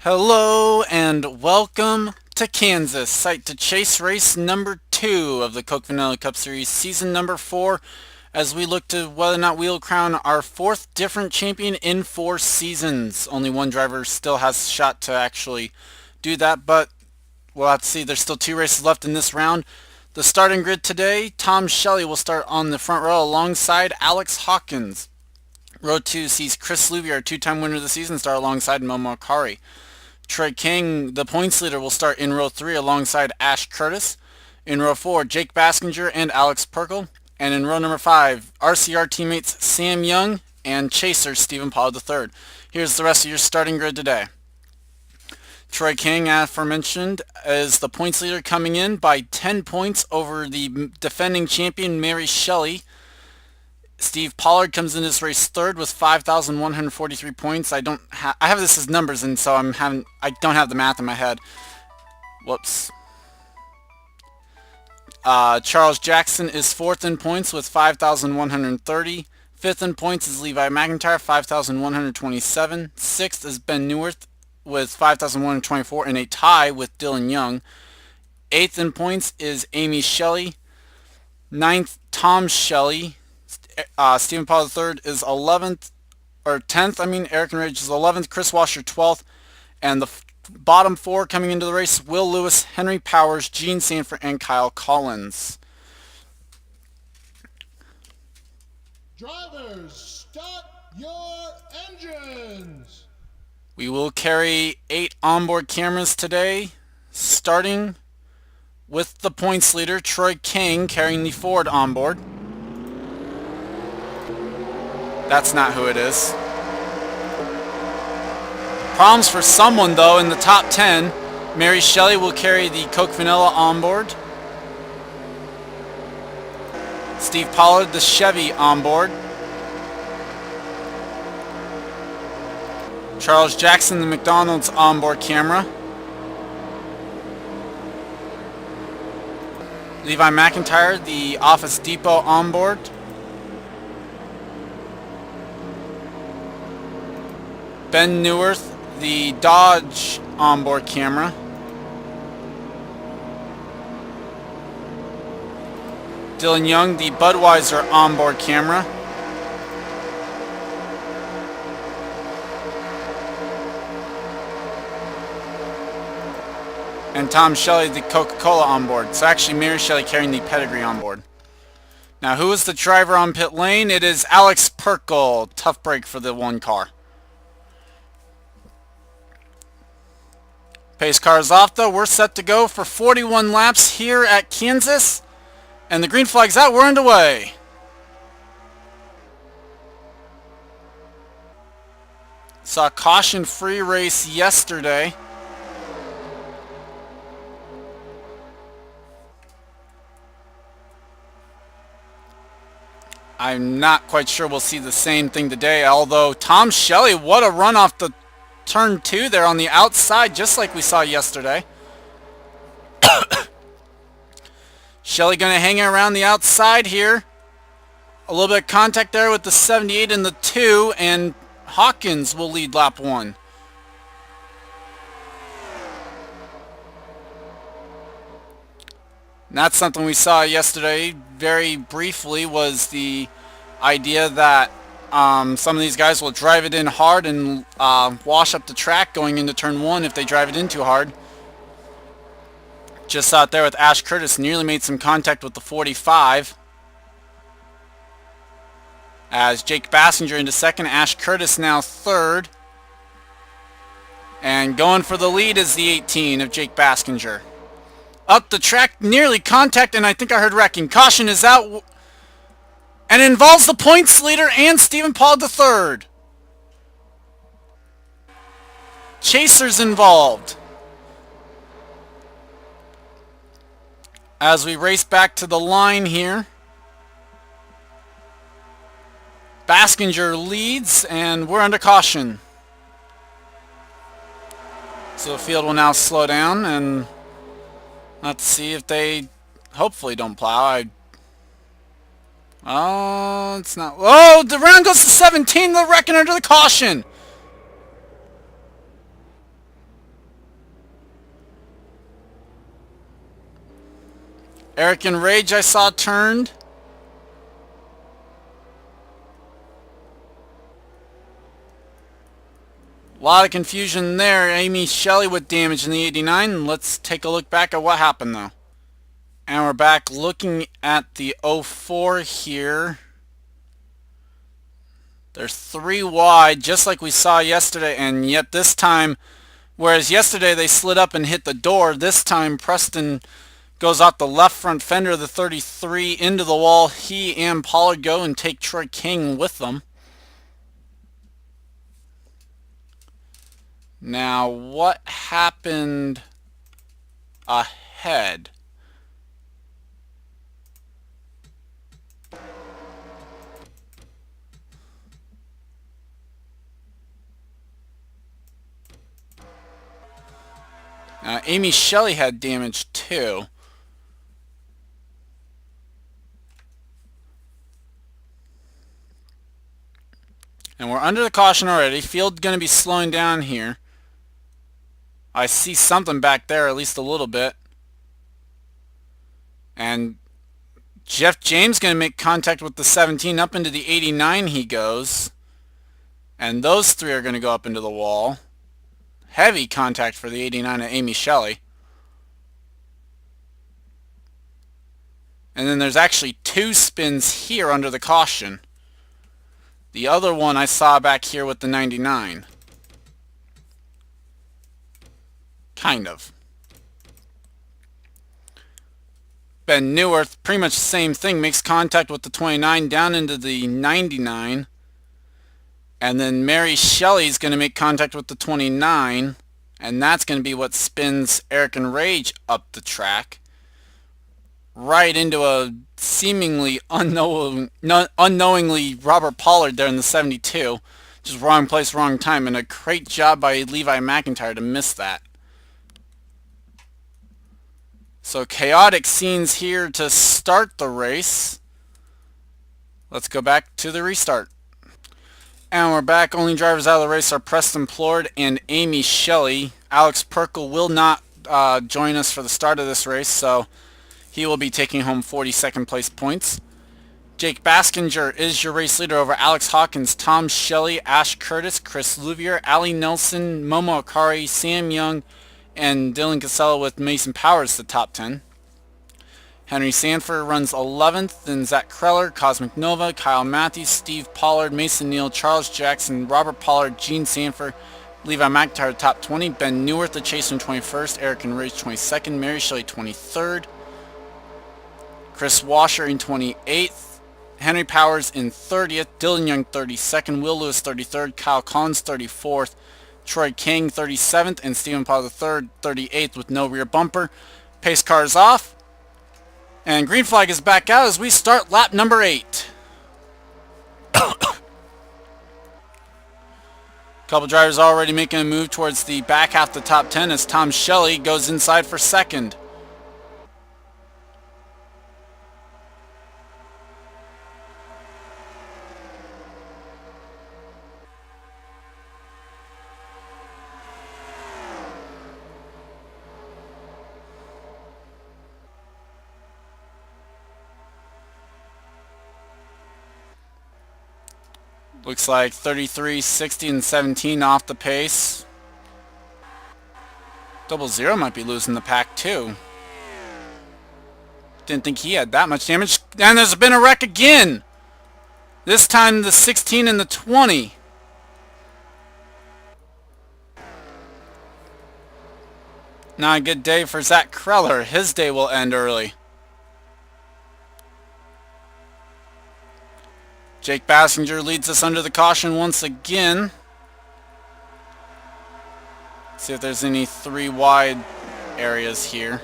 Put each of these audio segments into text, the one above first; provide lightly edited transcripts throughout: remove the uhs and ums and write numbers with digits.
Hello and welcome to Kansas, site to chase race number 2 of the Coke Vanilla Cup Series, season number 4, as we look to whether or not we'll crown our 4th different champion in 4 seasons. Only one driver still has a shot to actually do that, but we'll have to see. There's still 2 races left in this round. The starting grid today, Tom Shelley will start on the front row alongside Alex Hawkins. Row 2 sees Chris Louvier, a 2-time winner of the season, start alongside Momo Akari. Troy King, the points leader, will start in row 3 alongside Ash Curtis. In row 4, Jake Baskinger and Alex Perkle. And in row number 5, RCR teammates Sam Young and Chaser Stephen Pollard III. Here's the rest of your starting grid today. Troy King, aforementioned, is the points leader, coming in by 10 points over the defending champion Mary Shelley. Steve Pollard comes in this race third with 5,143 points. I have this as numbers, and so I don't have the math in my head. Whoops. Charles Jackson is fourth in points with 5,130. Fifth in points is Levi McIntyre, 5,127. Sixth is Ben Neuwirth with 5,124 and a tie with Dylan Young. Eighth in points is Amy Shelley. Ninth, Tom Shelley. Stephen Pollard III is 11th, or 10th, Eric Enrage is 11th, Chris Washer 12th, and the bottom 4 coming into the race, Will Lewis, Henry Powers, Gene Sanford, and Kyle Collins. Drivers, start your engines! We will carry 8 onboard cameras today, starting with the points leader, Troy King, carrying the Ford onboard. That's not who it is. Problems for someone, though, in the top 10. Mary Shelley will carry the Coke Vanilla onboard. Steve Pollard, the Chevy onboard. Charles Jackson, the McDonald's onboard camera. Levi McIntyre, the Office Depot onboard. Ben Neuwirth, the Dodge onboard camera. Dylan Young, the Budweiser onboard camera. And Tom Shelley, the Coca-Cola onboard. So actually Mary Shelley carrying the pedigree onboard. Now, who is the driver on pit lane? It is Alex Perkle. Tough break for the one car. Pace car is off, though. We're set to go for 41 laps here at Kansas. And the green flag's out. We're underway. Saw a caution-free race yesterday. I'm not quite sure we'll see the same thing today, although Tom Shelley, what a run off the turn 2 there on the outside, just like we saw yesterday. Shelley going to hang around the outside here. A little bit of contact there with the 78 and the 2, and Hawkins will lead lap 1. And that's something we saw yesterday very briefly, was the idea that some of these guys will drive it in hard and wash up the track going into turn 1 if they drive it in too hard. Just out there with Ash Curtis, nearly made some contact with the 45. As Jake Baskinger into second, Ash Curtis now third. And going for the lead is the 18 of Jake Baskinger. Up the track, nearly contact, and I think I heard wrecking. Caution is out. And it involves the points leader and Stephen Pollard III. Chaser's involved. As we race back to the line here. Baskinger leads, and we're under caution. So the field will now slow down, and let's see if they hopefully don't plow. Oh, it's not. Oh, the round goes to 17. They're wrecking under the caution. Eric and Rage I saw turned. A lot of confusion there. Amy Shelley with damage in the 89. Let's take a look back at what happened though. And we're back looking at the 04 here. There's 3 wide, just like we saw yesterday, and yet this time, whereas yesterday they slid up and hit the door, this time Preston goes off the left front fender of the 33 into the wall. He and Pollard go and take Troy King with them. Now, what happened ahead? Amy Shelley had damage too. And we're under the caution already. Field going to be slowing down here. I see something back there, at least a little bit. And Jeff James going to make contact with the 17. Up into the 89 he goes. And those 3 are going to go up into the wall. Heavy contact for the 89 of Amy Shelley. And then there's actually 2 spins here under the caution. The other one I saw back here with the 99. Kind of. Ben Neuwirth, pretty much the same thing, makes contact with the 29 down into the 99. And then Mary Shelley's going to make contact with the 29. And that's going to be what spins Eric and Rage up the track. Right into a seemingly unknowingly Robert Pollard there in the 72. Just wrong place, wrong time. And a great job by Levi McIntyre to miss that. So chaotic scenes here to start the race. Let's go back to the restart. And we're back. Only drivers out of the race are Preston Plord and Amy Shelley. Alex Perkle will not join us for the start of this race, so he will be taking home 42nd place points. Jake Baskinger is your race leader over Alex Hawkins, Tom Shelley, Ash Curtis, Chris Louvier, Ali Nelson, Momo Akari, Sam Young, and Dylan Casella with Mason Powers the top 10. Henry Sanford runs 11th, then Zach Kreller, Cosmic Nova, Kyle Matthews, Steve Pollard, Mason Neal, Charles Jackson, Robert Pollard, Gene Sanford, Levi McIntyre top 20, Ben Neuwirth the Chaser 21st, Eric and Rage 22nd, Mary Shelley 23rd, Chris Washer in 28th, Henry Powers in 30th, Dylan Young 32nd, Will Lewis 33rd, Kyle Collins 34th, Troy King 37th, and Stephen Paul III 38th with no rear bumper. Pace car is off, and green flag is back out as we start lap number 8. Couple drivers already making a move towards the back half of the top 10 as Tom Shelley goes inside for second. Looks like 33, 60, and 17 off the pace. 00 might be losing the pack too. Didn't think he had that much damage. And there's been a wreck again! This time the 16 and the 20. Not a good day for Zach Kreller. His day will end early. Jake Bassinger leads us under the caution once again. See if there's any 3 wide areas here.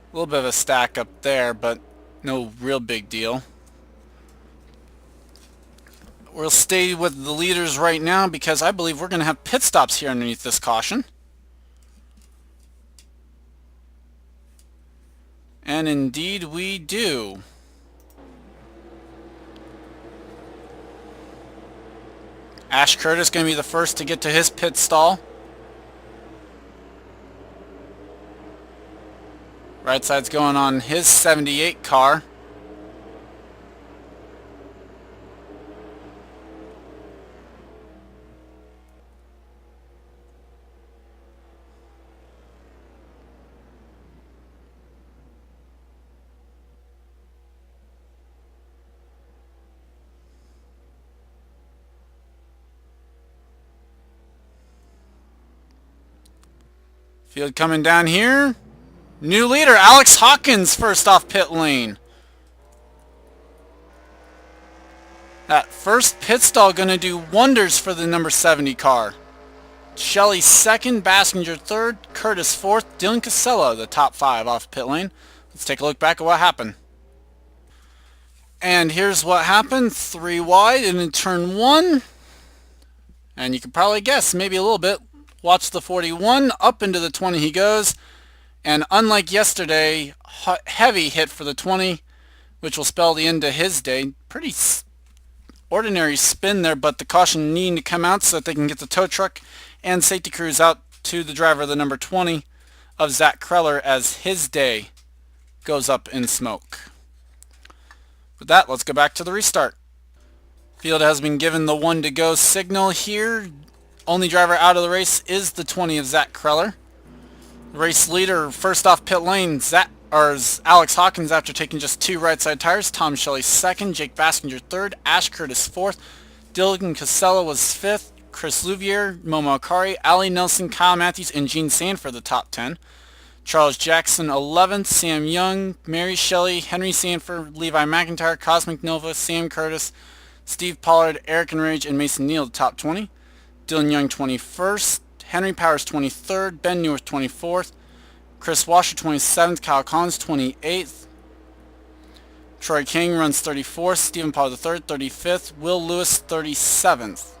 A little bit of a stack up there, but no real big deal. We'll stay with the leaders right now because I believe we're going to have pit stops here underneath this caution. And indeed we do. Ash Curtis going to be the first to get to his pit stall. Right side's going on his 78 car. Field coming down here. New leader, Alex Hawkins, first off pit lane. That first pit stall going to do wonders for the number 70 car. Shelley second, Baskinger third, Curtis fourth, Dylan Casella the top 5 off pit lane. Let's take a look back at what happened. And here's what happened. 3 wide and in turn 1. And you can probably guess, maybe a little bit. Watch the 41, up into the 20 he goes. And unlike yesterday, heavy hit for the 20, which will spell the end of his day. Pretty ordinary spin there, but the caution needing to come out so that they can get the tow truck and safety crews out to the driver of the number 20 of Zach Kreller as his day goes up in smoke. With that, let's go back to the restart. Field has been given the 1 to go signal here. Only driver out of the race is the 20 of Zach Kreller. Race leader, first off pit lane, Alex Hawkins after taking just 2 right side tires. Tom Shelley second, Jake Baskinger third, Ash Curtis fourth, Dylan Casella was fifth, Chris Louvier, Momo Akari, Ali Nelson, Kyle Matthews, and Gene Sanford the top 10. Charles Jackson 11th, Sam Young, Mary Shelley, Henry Sanford, Levi McIntyre, Cosmic Nova, Sam Curtis, Steve Pollard, Eric Enrage, and Mason Neal the top 20. Dylan Young 21st, Henry Powers 23rd, Ben Neworth 24th, Chris Washer 27th, Kyle Collins 28th, Troy King runs 34th, Stephen Pollard III 35th, Will Lewis 37th.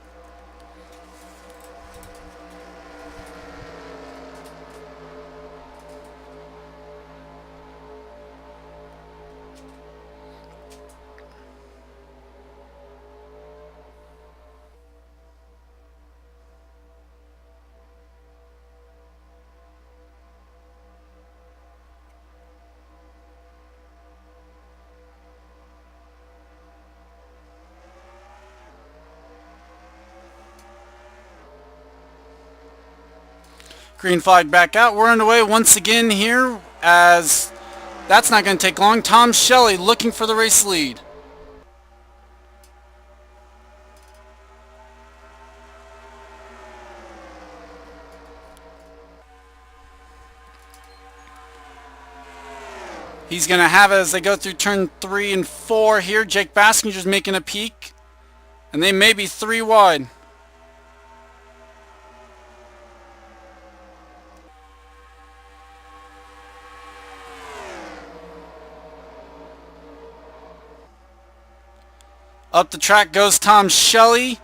Green flag back out. We're underway once again here as that's not going to take long. Tom Shelley looking for the race lead. He's going to have it as they go through turn 3 and 4 here. Jake Baskinger's making a peek. And they may be 3 wide. Up the track goes Tom Shelley.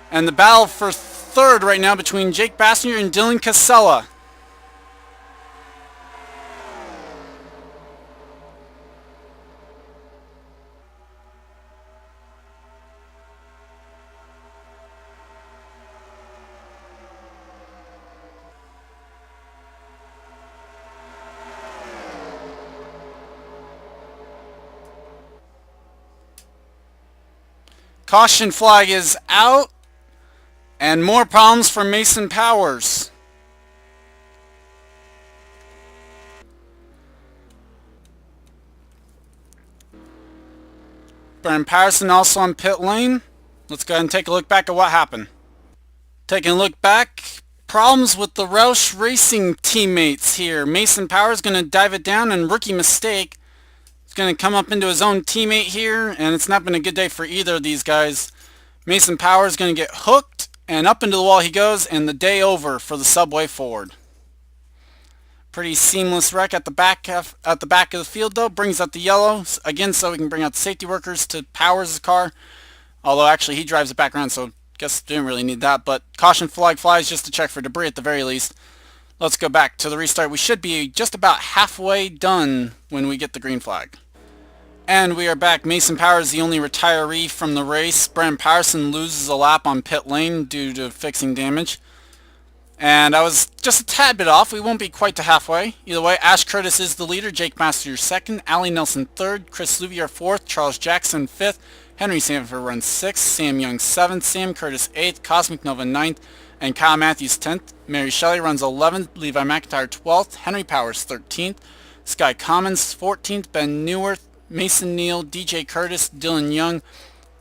And the battle for third right now between Jake Baskinger and Dylan Casella. Caution flag is out. And more problems for Mason Powers. Brian Patterson also on pit lane. Let's go ahead and take a look back at what happened. Taking a look back, problems with the Roush Racing teammates here. Mason Powers going to dive it down and rookie mistake. He's going to come up into his own teammate here, and it's not been a good day for either of these guys. Mason Powers going to get hooked, and up into the wall he goes, and the day over for the Subway Ford. Pretty seamless wreck at the back of the field though. Brings up the yellow again so we can bring out the safety workers to Powers' car. Although actually he drives it back around, so guess didn't really need that. But caution flag flies just to check for debris at the very least. Let's go back to the restart. We should be just about halfway done when we get the green flag. And we are back. Mason Power is the only retiree from the race. Brandon Patterson loses a lap on pit lane due to fixing damage. And I was just a tad bit off. We won't be quite to halfway. Either way, Ash Curtis is the leader. Jake Masters second. Allie Nelson third. Chris Louvier fourth. Charles Jackson fifth. Henry Sanford runs sixth. Sam Young seventh. Sam Curtis eighth. Cosmic Nova ninth. And Kyle Matthews 10th. Mary Shelley runs 11th. Levi McIntyre 12th. Henry Powers 13th. Sky Commons 14th. Ben Neuwirth, Mason Neal, DJ Curtis, Dylan Young,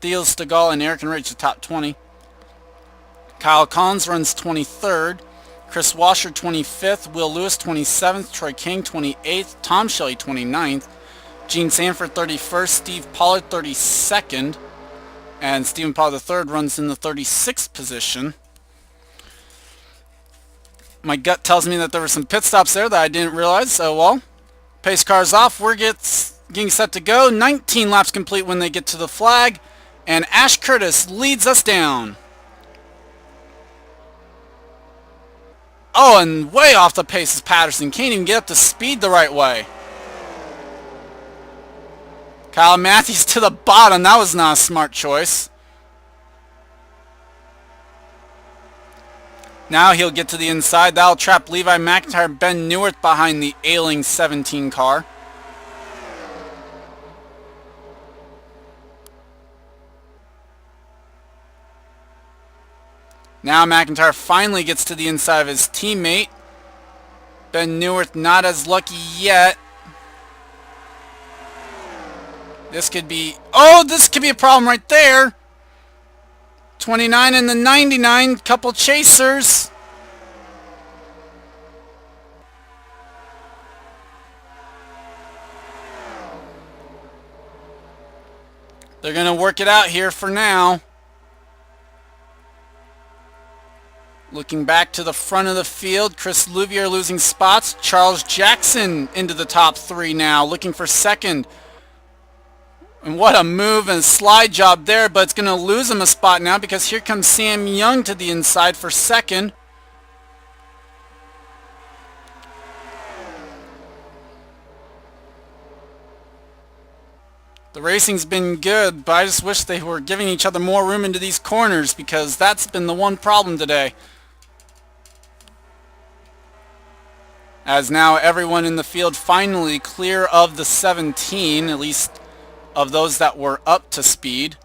Theo Stegall, and Eric Enrich the top 20. Kyle Collins runs 23rd. Chris Washer 25th. Will Lewis 27th. Troy King 28th. Tom Shelley 29th. Gene Sanford 31st. Steve Pollard 32nd. And Stephen Pollard III runs in the 36th position. My gut tells me that there were some pit stops there that I didn't realize, so well. Pace car's off. We're getting set to go. 19 laps complete when they get to the flag. And Ash Curtis leads us down. Oh, and way off the pace is Patterson. Can't even get up to speed the right way. Kyle Matthews to the bottom. That was not a smart choice. Now he'll get to the inside. That'll trap Levi McIntyre and Ben Neuwirth behind the ailing 17 car. Now McIntyre finally gets to the inside of his teammate. Ben Neuwirth not as lucky yet. This could be a problem right there. 29 and the 99, couple chasers. They're going to work it out here for now. Looking back to the front of the field, Chris Louvier losing spots. Charles Jackson into the top 3 now, looking for second. And what a move and slide job there, but it's going to lose him a spot now because here comes Sam Young to the inside for second. The racing's been good, but I just wish they were giving each other more room into these corners because that's been the one problem today. As now everyone in the field finally clear of the 17, at least of those that were up to speed.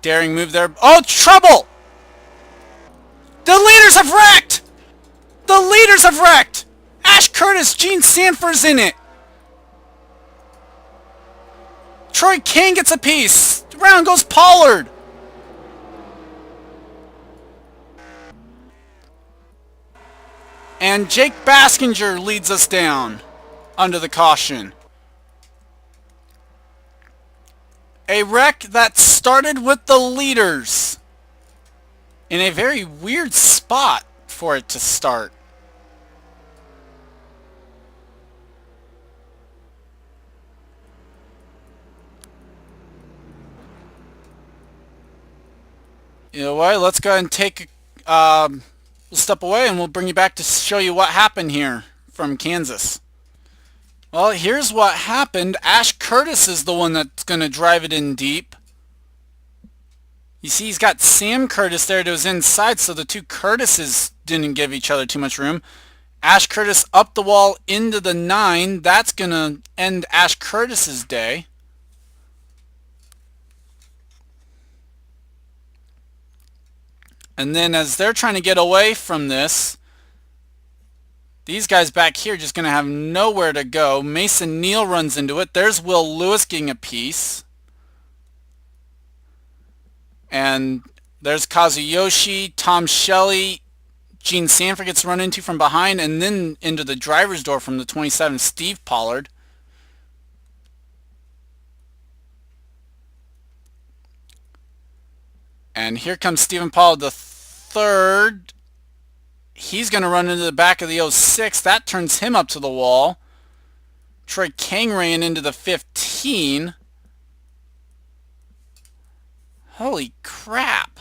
Daring move there. Oh, trouble! The leaders have wrecked! The leaders have wrecked! Ash Curtis, Gene Sanford's in it. Troy King gets a piece. Round goes Pollard. And Jake Baskinger leads us down under the caution. A wreck that started with the leaders in a very weird spot for it to start. You know what? Let's go ahead and take we'll step away and we'll bring you back to show you what happened here from Kansas. Well, here's what happened. Ash Curtis is the one that's going to drive it in deep. You see, he's got Sam Curtis there to his inside, so the two Curtises didn't give each other too much room. Ash Curtis up the wall into the 9. That's going to end Ash Curtis's day. And then as they're trying to get away from this, these guys back here are just going to have nowhere to go. Mason Neal runs into it. There's Will Lewis getting a piece. And there's Kazuyoshi, Tom Shelley, Gene Sanford gets run into from behind, and then into the driver's door from the 27, Steve Pollard. And here comes Stephen Pollard the third. He's going to run into the back of the 06. That turns him up to the wall. Troy King ran into the 15. Holy crap.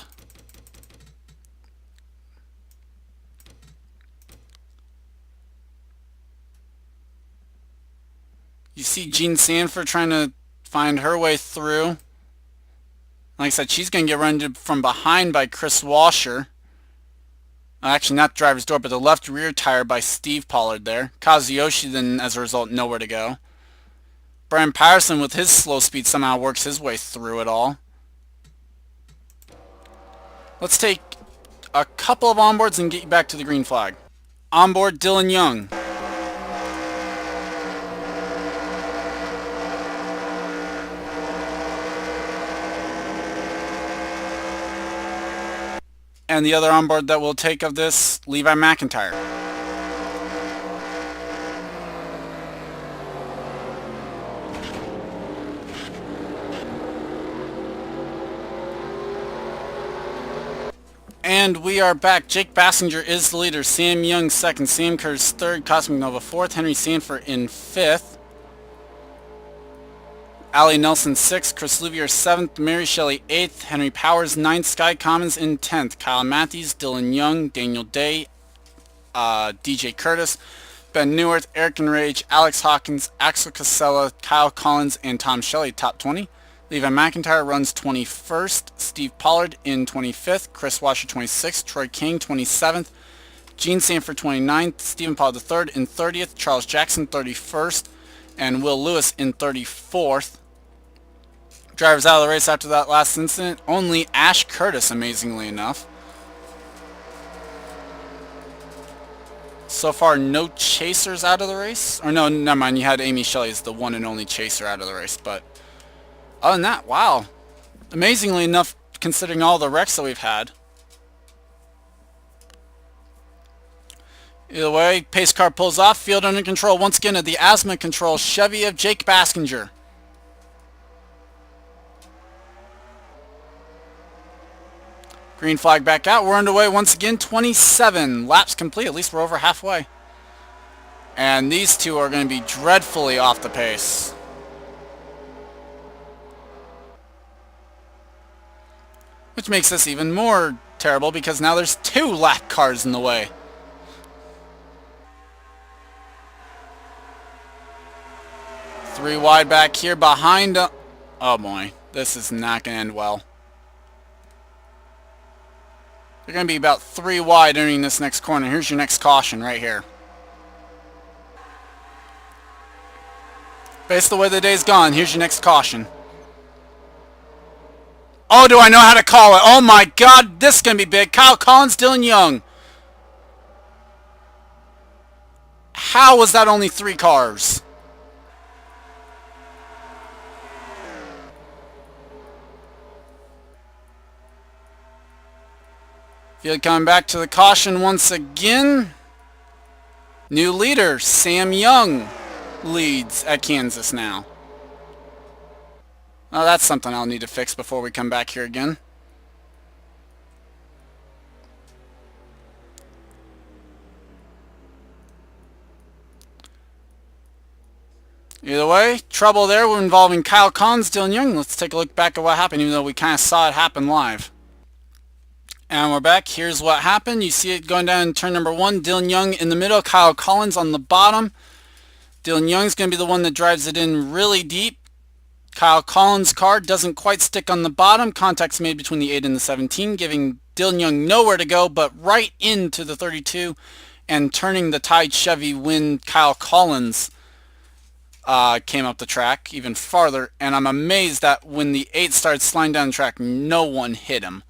You see Jean Sanford trying to find her way through. Like I said, she's going to get run from behind by Chris Washer. Actually, not the driver's door, but the left rear tire by Steve Pollard there. Kazuyoshi then, as a result, nowhere to go. Brian Patterson, with his slow speed, somehow works his way through it all. Let's take a couple of onboards and get you back to the green flag. Onboard Dylan Young. And the other onboard that we'll take of this, Levi McIntyre. And we are back. Jake Bassinger is the leader. Sam Young second. Sam Curtis third. Cosmic Nova fourth. Henry Sanford in fifth. Ali Nelson 6th, Chris Louvier 7th, Mary Shelley 8th, Henry Powers 9th, Sky Commons in 10th, Kyle Matthews, Dylan Young, Daniel Day, DJ Curtis, Ben Neworth, Eric Enrage, Alex Hawkins, Axel Casella, Kyle Collins, and Tom Shelley top 20. Levi McIntyre runs 21st, Steve Pollard in 25th, Chris Washer 26th, Troy King 27th, Gene Sanford 29th, Stephen Pollard III in 30th, Charles Jackson 31st, and Will Lewis in 34th. Drivers out of the race after that last incident, only Ash Curtis, amazingly enough. So far, no chasers out of the race. Or no, never mind, you had Amy Shelley as the one and only chaser out of the race. But other than that, wow. Amazingly enough, considering all the wrecks that we've had. Either way, pace car pulls off, field under control. Once again at the Asthma Control Chevy of Jake Bassinger. Green flag back out. We're underway once again. 27 laps complete. At least we're over halfway. And these two are going to be dreadfully off the pace. Which makes this even more terrible because now there's 2 lap cars in the way. Three wide back here behind. Oh boy, this is not going to end well. They're going to be about 3 wide entering this next corner. Here's your next caution right here. Based on the way the day's gone, here's your next caution. Oh, do I know how to call it? Oh my God, this is going to be big. Kyle Collins, Dylan Young. How was that only 3 cars? Field coming back to the caution once again. New leader, Sam Young, leads at Kansas now. Oh, that's something I'll need to fix before we come back here again. Either way, trouble there. We're involving Kyle Collins, Dylan Young. Let's take a look back at what happened, even though we kind of saw it happen live. And we're back. Here's what happened. You see it going down in turn number 1. Dylan Young in the middle. Kyle Collins on the bottom. Dylan Young's going to be the one that drives it in really deep. Kyle Collins' car doesn't quite stick on the bottom. Contact's made between the 8 and the 17, giving Dylan Young nowhere to go but right into the 32 and turning the tied Chevy when Kyle Collins came up the track even farther. And I'm amazed that when the 8 started sliding down the track, no one hit him.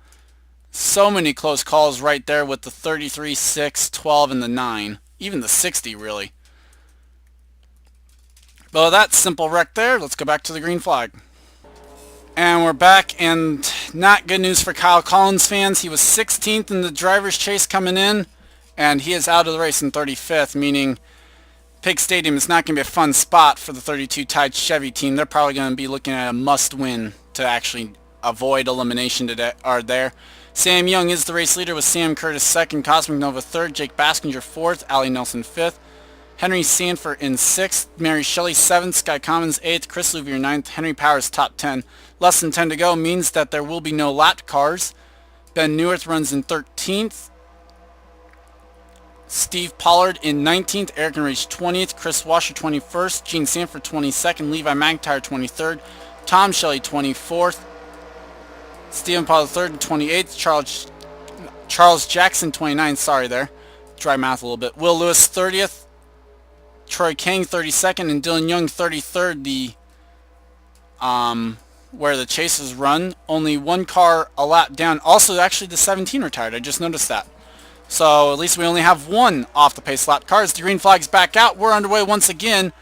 So many close calls right there with the 33, 6, 12, and the 9. Even the 60, really. But with that simple wreck there, let's go back to the green flag. And we're back, and not good news for Kyle Collins fans. He was 16th in the driver's chase coming in, and he is out of the race in 35th, meaning Pig Stadium is not going to be a fun spot for the 32 tied Chevy team. They're probably going to be looking at a must-win to actually avoid elimination today, or there. Sam Young is the race leader with Sam Curtis 2nd, Cosmic Nova 3rd, Jake Bassinger 4th, Ali Nelson 5th, Henry Sanford in 6th, Mary Shelley 7th, Sky Commons 8th, Chris Louvier 9th, Henry Powers top 10. Less than 10 to go means that there will be no lap cars. Ben Neworth runs in 13th. Steve Pollard in 19th, Eric Enrage 20th, Chris Washer 21st, Gene Sanford 22nd, Levi McIntyre 23rd, Tom Shelley 24th, Stephen Pollard 3rd and 28th, Charles Jackson 29th, sorry there, dry math a little bit, Will Lewis 30th, Troy Kang 32nd, and Dylan Young 33rd, where the chases run. Only one car a lap down. Also, actually, the 17 retired. I just noticed that. So, at least we only have one off the pace lap cars. The green flag's back out. We're underway once again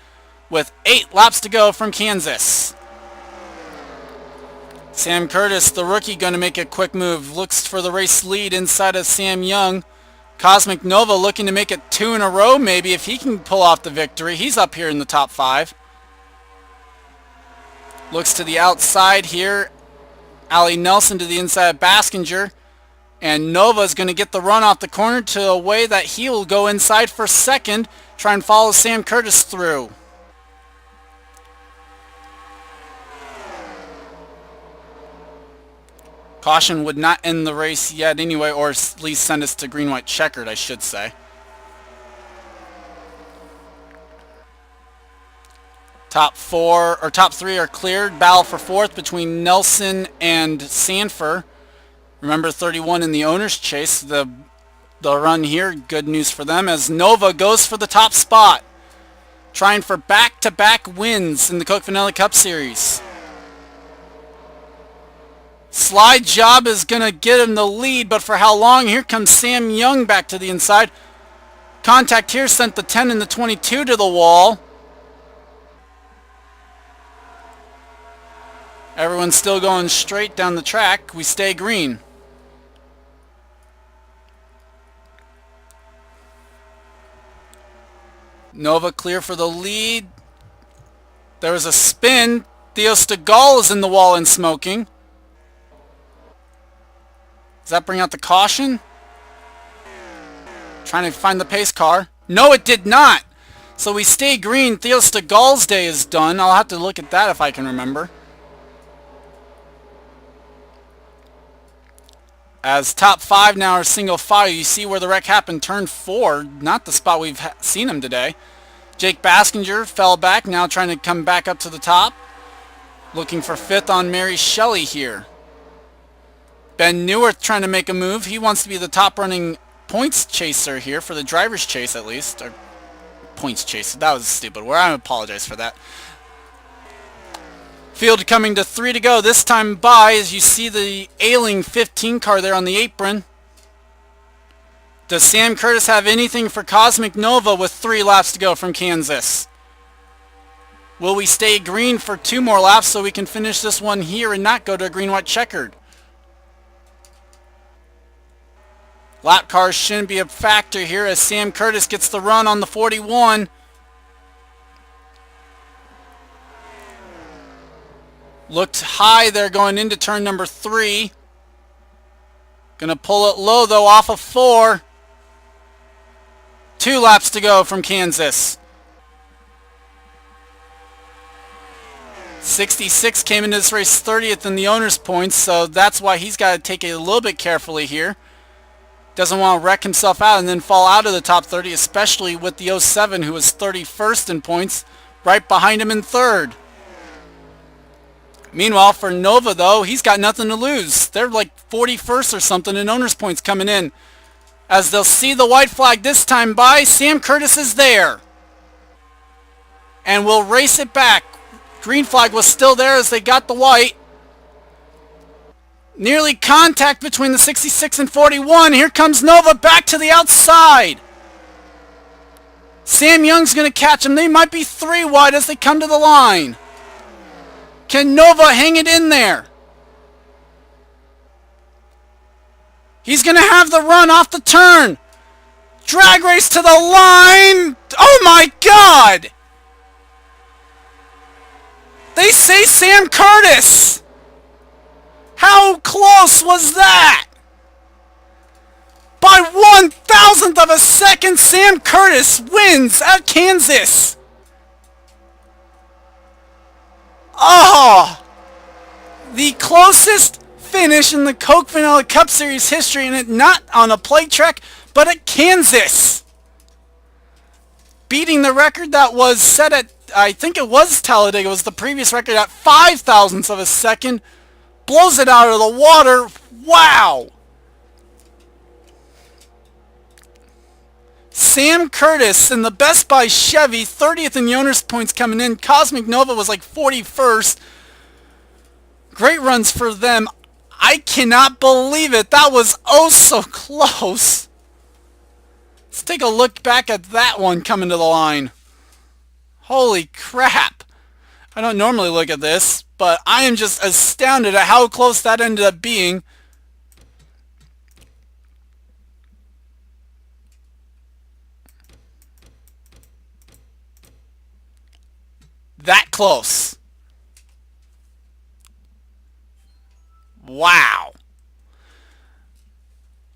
with 8 laps to go from Kansas. Sam Curtis, the rookie, going to make a quick move. Looks for the race lead inside of Sam Young. Cosmic Nova looking to make it 2 in a row, maybe, if he can pull off the victory. He's up here in the top 5. Looks to the outside here. Ali Nelson to the inside of Baskinger. And Nova's going to get the run off the corner to a way that he will go inside for second. Try and follow Sam Curtis through. Caution would not end the race yet anyway, or at least send us to green-white checkered, I should say. Top 3 are cleared. Battle for 4th between Nelson and Sanford. Remember 31 in the owner's chase. The run here, good news for them as Nova goes for the top spot. Trying for back-to-back wins in the Coke Vanilla Cup Series. Slide job is going to get him the lead, but for how long? Here comes Sam Young back to the inside. Contact here sent the 10 and the 22 to the wall. Everyone's still going straight down the track. We stay green. Nova clear for the lead. There was a spin. Theo Stegall is in the wall and smoking. Does that bring out the caution? Trying to find the pace car. No, it did not. So we stay green. Theo Stegall's day is done. I'll have to look at that if I can remember. As top 5 now are single file. You see where the wreck happened. Turn 4. Not the spot we've seen him today. Jake Baskinger fell back. Now trying to come back up to the top. Looking for 5th on Mary Shelley here. Ben Neuwirth trying to make a move. He wants to be the top running points chaser here. For the driver's chase at least. Or points chaser. That was a stupid word. I apologize for that. Field coming to 3 to go. This time by, as you see the ailing 15 car there on the apron. Does Sam Curtis have anything for Cosmic Nova with 3 laps to go from Kansas? Will we stay green for 2 more laps so we can finish this one here and not go to a green-white checkered? Lap cars shouldn't be a factor here as Sam Curtis gets the run on the 41. Looked high there going into turn number 3. Gonna pull it low though off of 4. 2 laps to go from Kansas. 66 came into this race 30th in the owner's points, so that's why he's got to take it a little bit carefully here. Doesn't want to wreck himself out and then fall out of the top 30, especially with the 07 who was 31st in points, right behind him in 3rd. Meanwhile, for Nova, though, he's got nothing to lose. They're like 41st or something in owner's points coming in. As they'll see the white flag this time by, Sam Curtis is there. And we'll race it back. Green flag was still there as they got the white. Nearly contact between the 66 and 41. Here comes Nova back to the outside. Sam Young's going to catch him. They might be 3 wide as they come to the line. Can Nova hang it in there? He's going to have the run off the turn. Drag race to the line. Oh my God! They say Sam Curtis. How close was that? By 1,000th of a second, Sam Curtis wins at Kansas. Oh, the closest finish in the Coke Vanilla Cup Series history, and it not on a plate track, but at Kansas. beating the record that was set at, I think it was Talladega, was the previous record at 5 thousandths of a second. Blows it out of the water. Wow! Sam Curtis in the Best Buy Chevy, 30th in the owner's points coming in. Cosmic Nova was like 41st. Great runs for them. I cannot believe it. That was oh so close. Let's take a look back at that one coming to the line. Holy crap. I don't normally look at this, but I am just astounded at how close that ended up being. That close. Wow.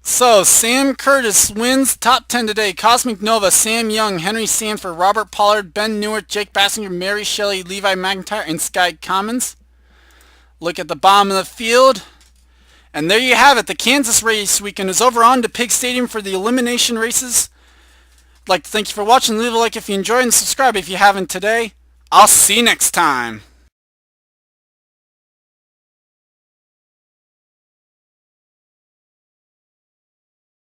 So, Sam Curtis wins top 10 today. Cosmic Nova, Sam Young, Henry Sanford, Robert Pollard, Ben Newark, Jake Bassinger, Mary Shelley, Levi McIntyre, and Sky Commons. Look at the bottom of the field. And there you have it. The Kansas race weekend is over. On to Pig Stadium for the elimination races. I'd like to thank you for watching. Leave a like if you enjoyed and subscribe if you haven't today. I'll see you next time.